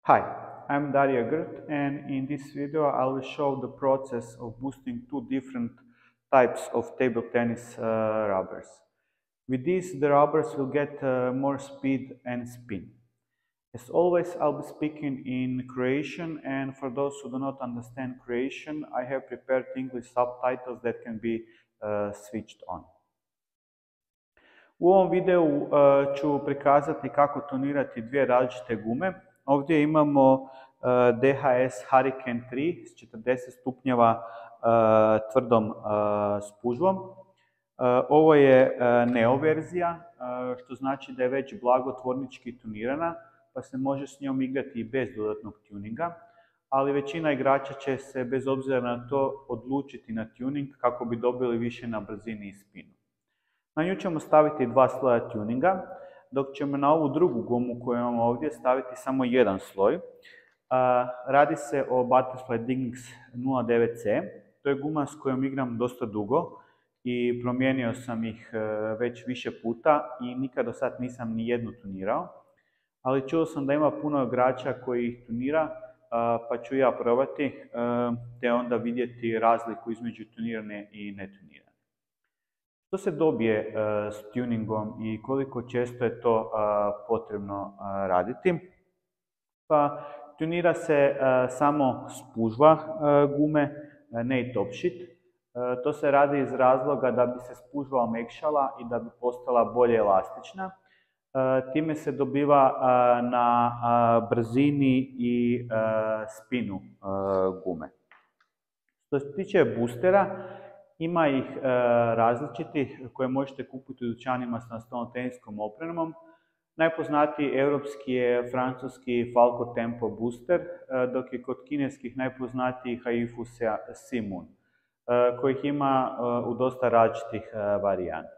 Hi, I'm Dario Grt, and in this video I will show the process of boosting two different types of table tennis rubbers. With this, the rubbers will get more speed and spin. As always, I'll be speaking in Croatian, and for those who do not understand Croatian, I have prepared English subtitles that can be switched on. U ovom videu ću prikazati kako tonirati dvije različite gume. Ovdje imamo DHS Hurricane 3 s 40 stupnjeva tvrdom spužvom. Ovo je Neo verzija, što znači da je već blago tvornički tunirana, pa se može s njom igrati i bez dodatnog tuninga, ali većina igrača će se bez obzira na to odlučiti na tuning kako bi dobili više na brzini i spinu. Na nju ćemo staviti dva sloja tuninga, dok ćemo na ovu drugu gumu koju imamo ovdje staviti samo jedan sloj. Radi se o Butterfly Dignix 09C. To je guma s kojom igram dosta dugo i promijenio sam ih već više puta i nikad do sad nisam ni jednu tunirao. Ali čuo sam da ima puno igrača koji ih tunira, pa ću ja probati te onda vidjeti razliku između tunirane i netunirane. Što se dobije s tuningom i koliko često je to potrebno raditi? Pa tunira se samo spužva gume, ne i top sheet. To se radi iz razloga da bi se spužva omekšala i da bi postala bolje elastična. Time se dobiva na brzini i spinu gume. Što se tiče boostera, ima ih različitih koje možete kupiti u dućanima sa stolnoteniskom opremom. Najpoznatiji europski je francuski Falco Tempo Booster, dok je kod kineskih najpoznatiji Haifu Simoon, kojih ima u dosta različitih varijanti.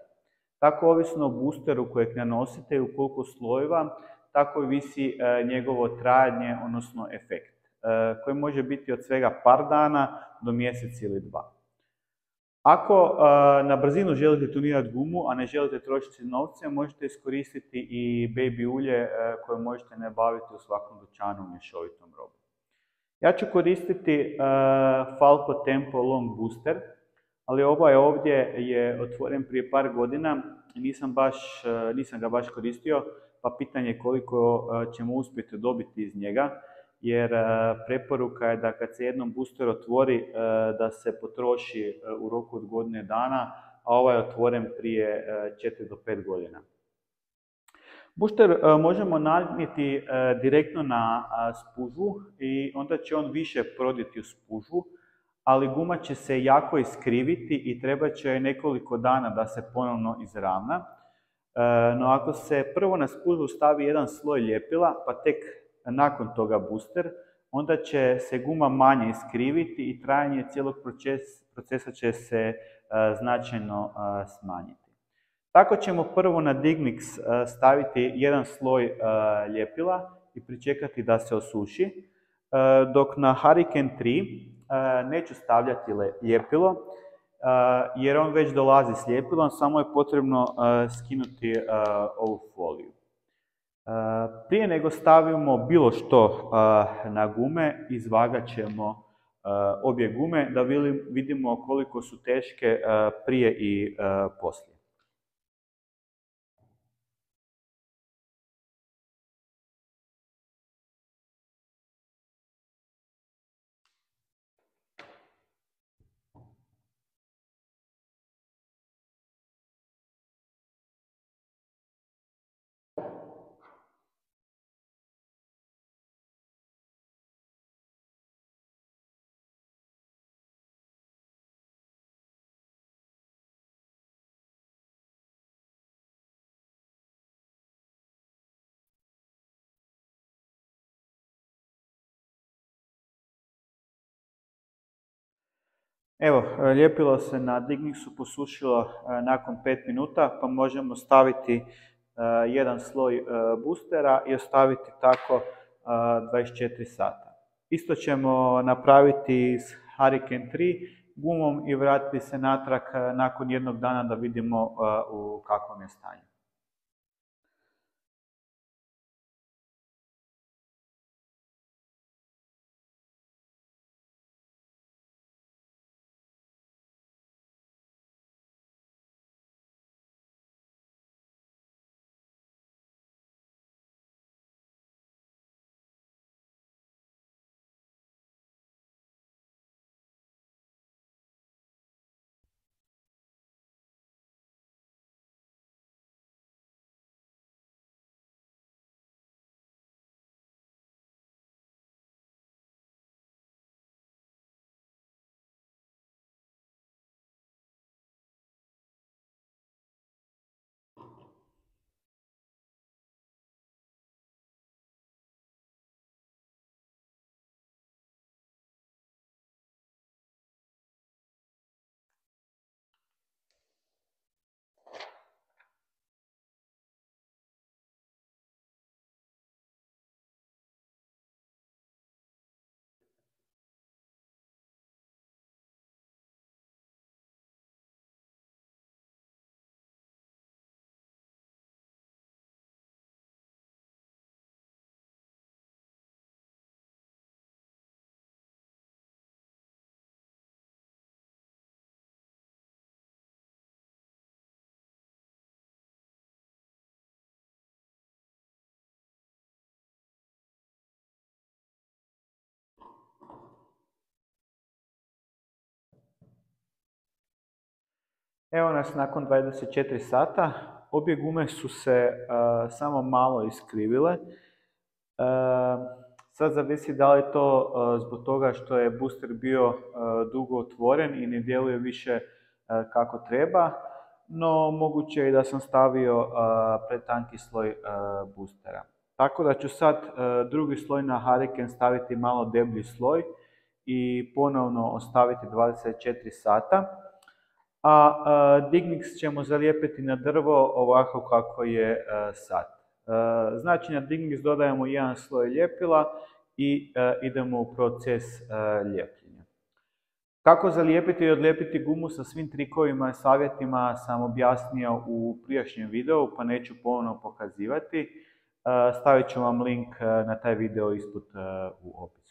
Tako ovisno o boosteru kojeg nanosite i u koliko slojeva, tako i visi njegovo trajanje, odnosno efekt, koji može biti od svega par dana do mjesec ili dva. Ako na brzinu želite tunirati gumu, a ne želite trošiti novce, možete iskoristiti i baby ulje koje možete nabaviti u svakom dućanu u mješovitom robu. Ja ću koristiti Falco Tempo Long Booster, ali ovaj ovdje je otvoren prije par godina i nisam ga baš koristio, pa pitanje je koliko ćemo uspjeti dobiti iz njega, jer preporuka je da kad se jednom booster otvori da se potroši u roku od godine dana, a ovaj je otvoren prije 4 do 5 godina. Booster možemo nagniti direktno na spužvu i onda će on više proditi u spužvu, ali guma će se jako iskriviti i treba će joj nekoliko dana da se ponovno izravna. No ako se prvo na spužvu stavi jedan sloj ljepila, pa tek nakon toga booster, onda će se guma manje iskriviti i trajanje cijelog procesa će se značajno smanjiti. Tako ćemo prvo na Dignix staviti jedan sloj ljepila i pričekati da se osuši, dok na Hurricane 3 neću stavljati ljepilo, jer on već dolazi s ljepilom, samo je potrebno skinuti ovu foliju. Prije nego stavimo bilo što na gume, izvagat ćemo obje gume da vidimo koliko su teške prije i poslije. Evo, ljepilo se na Dignixu posušilo nakon 5 minuta, pa možemo staviti jedan sloj boostera i ostaviti tako 24 sata. Isto ćemo napraviti s Hurricane 3 gumom i vratiti se natrag nakon jednog dana da vidimo u kakvom je stanju. Evo nas nakon 24 sata. Obje gume su se samo malo iskrivile. Sad zavisi da li je to zbog toga što je booster bio dugo otvoren i ne djeluje više kako treba, no moguće je i da sam stavio pretanki sloj boostera. Tako da ću sad drugi sloj na Hurricane staviti malo deblji sloj i ponovno ostaviti 24 sata. A Dignix ćemo zalijepiti na drvo ovako kako je sad. Znači na Dignix dodajemo jedan sloj ljepila i idemo u proces ljepljenja. Kako zalijepiti i odlijepiti gumu sa svim trikovima i savjetima sam objasnio u prijašnjem videu, pa neću ponovno pokazivati. Stavit ću vam link na taj video ispod u opisu.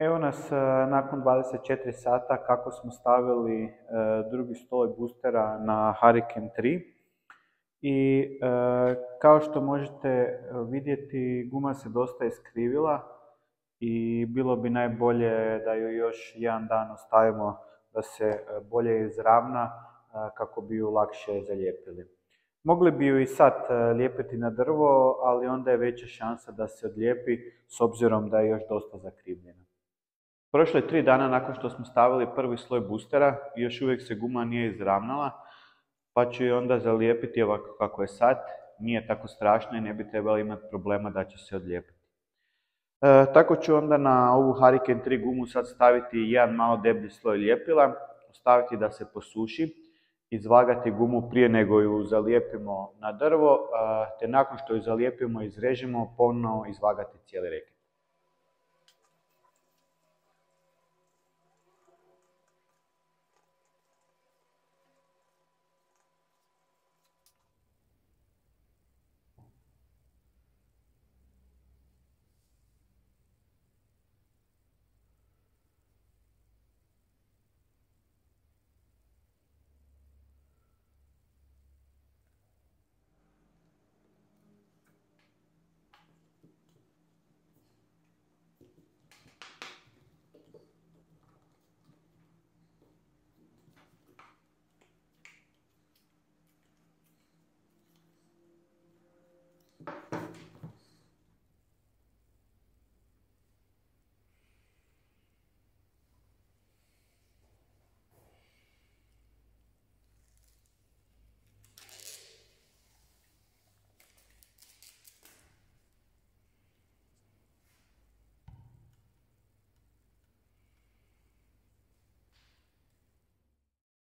Evo nas nakon 24 sata kako smo stavili drugi sloj boostera na Hurricane 3. I kao što možete vidjeti, guma se dosta iskrivila i bilo bi najbolje da ju još jedan dan ostavimo da se bolje izravna kako bi ju lakše zalijepili. Mogli bi ju i sad lijepiti na drvo, ali onda je veća šansa da se odlijepi s obzirom da je još dosta zakrivljena. Prošlo je 3 dana nakon što smo stavili prvi sloj boostera i još uvijek se guma nije izravnala, pa ću je onda zalijepiti ovako kako je sad. Nije tako strašno i ne bi trebali imati problema da će se odlijepiti. Tako ću onda na ovu Hurricane 3 gumu sad staviti jedan malo deblji sloj ljepila, ostaviti da se posuši, izvagati gumu prije nego ju zalijepimo na drvo, te nakon što ju zalijepimo i izrežemo, ponovno izvagati cijeli reket.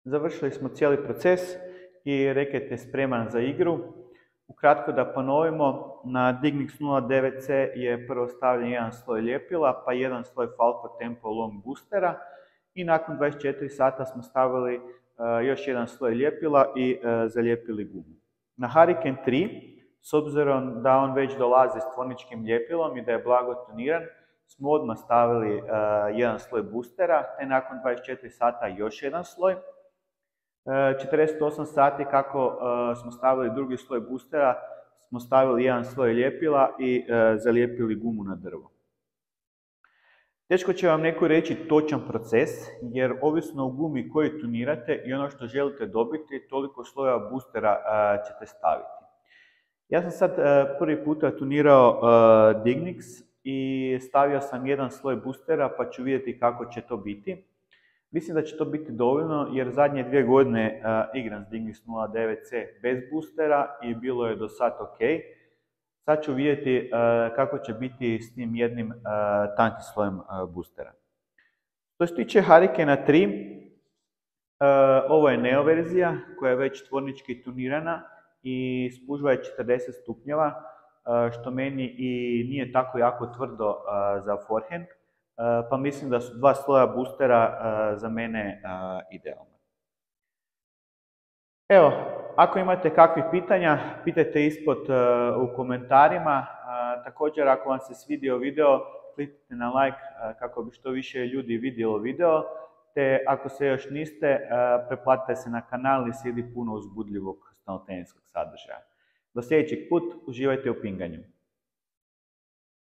Završili smo cijeli proces i reket je spreman za igru. Ukratko da ponovimo, na Dignix 09C je prvo stavljen jedan sloj ljepila, pa jedan sloj Falco Tempo Long boostera i nakon 24 sata smo stavili još jedan sloj ljepila i zalijepili gumu. Na Hurricane 3, s obzirom da on već dolazi s tvorničkim ljepilom i da je blago toniran, smo odmah stavili jedan sloj boostera, te nakon 24 sata još jedan sloj. 48 sati kako smo stavili drugi sloj boostera, smo stavili jedan sloj ljepila i zalijepili gumu na drvo. Teško će vam neko reći točan proces, jer ovisno o gumi koju tunirate i ono što želite dobiti, toliko slojeva boostera ćete staviti. Ja sam sad prvi puta tunirao Dignix i stavio sam jedan sloj boostera, pa ću vidjeti kako će to biti. Mislim da će to biti dovoljno, jer zadnje 2 godine igram s Dignix 09C bez boostera i bilo je do sad ok. Sad ću vidjeti kako će biti s tim jednim tankim slojem boostera. Što se tiče Hurricane 3, ovo je Neo verzija koja je već tvornički tunirana i spužva je 40 stupnjeva, što meni i nije tako jako tvrdo za forehand, pa mislim da su 2 sloja boostera za mene idealna. Evo, ako imate kakvih pitanja, pitajte ispod u komentarima. Također, ako vam se svidio video, kliknite na like kako bi što više ljudi vidjelo video, te ako se još niste, pretplatite se na kanal i slijedi puno uzbudljivog stalno teniskog sadržaja. Do sljedećeg put, uživajte u pinganju.